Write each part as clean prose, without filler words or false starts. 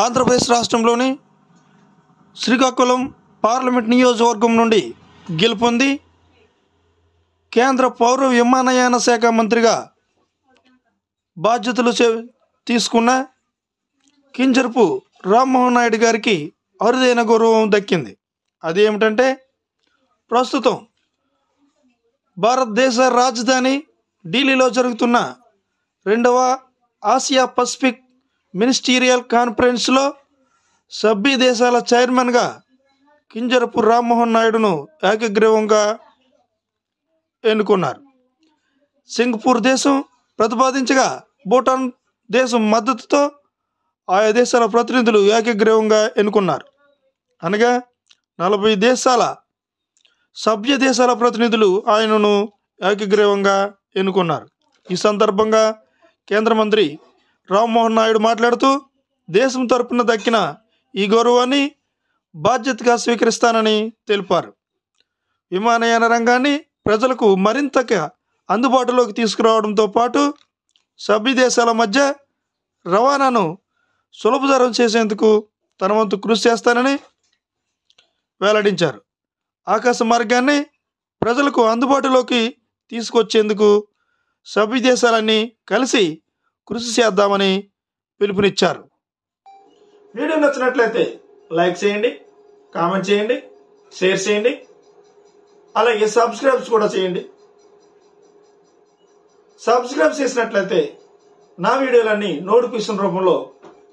ఆంధ్రప్రదేశ్ రాష్ట్రంలోని శ్రీకాకుళం పార్లమెంట్ నియోజకవర్గం నుండి గెలుపొంది కేంద్ర పౌర విమానయాన శాఖ మంత్రిగా బాధ్యతలు తీసుకున్న కింజరపు రామ్మోహన్ నాయుడు గారికి అరుదైన గౌరవం దక్కింది. అదేమిటంటే ప్రస్తుతం భారతదేశ రాజధాని ఢిల్లీలో జరుగుతున్న 2వ ఆసియా పసిఫిక్ మినిస్టీరియల్ కాన్ఫరెన్స్లో సభ్య దేశాల చైర్మన్గా కింజరపు రామ్మోహన్ నాయుడును ఏకగ్రీవంగా ఎన్నుకున్నారు. సింగపూర్ దేశం ప్రతిపాదించగా భూటాన్ దేశం మద్దతుతో ఆయా దేశాల ప్రతినిధులు ఏకగ్రీవంగా ఎన్నుకున్నారు. అనగా 40 దేశాల సభ్య దేశాల ప్రతినిధులు ఆయనను ఏకగ్రీవంగా ఎన్నుకున్నారు. ఈ సందర్భంగా కేంద్ర మంత్రి రామ్మోహన్ నాయుడు మాట్లాడుతూ దేశం తరపున దక్కిన ఈ గౌరవాన్ని బాధ్యతగా స్వీకరిస్తానని తెలిపారు. విమానయాన రంగాన్ని ప్రజలకు మరింతగా అందుబాటులోకి తీసుకురావడంతో పాటు సభ్య దేశాల మధ్య రవాణాను సులభతరం చేసేందుకు తన వంతు కృషి చేస్తానని వెల్లడించారు. ఆకాశ మార్గాన్ని ప్రజలకు అందుబాటులోకి తీసుకొచ్చేందుకు సభ్య దేశాలన్నీ కలిసి కృషి చేద్దామని పిలుపునిచ్చారు. వీడియో నచ్చినట్లయితే లైక్ చేయండి, కామెంట్ చేయండి, షేర్ చేయండి, అలాగే సబ్స్క్రైబ్ కూడా చేయండి. సబ్స్క్రైబ్ చేసినట్లయితే నా వీడియోలన్నీ నోటిఫికేషన్ రూపంలో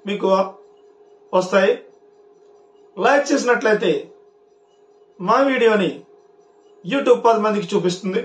మీకు వస్తాయి. లైక్ చేసినట్లయితే మా వీడియోని యూట్యూబ్ 10 మందికి చూపిస్తుంది.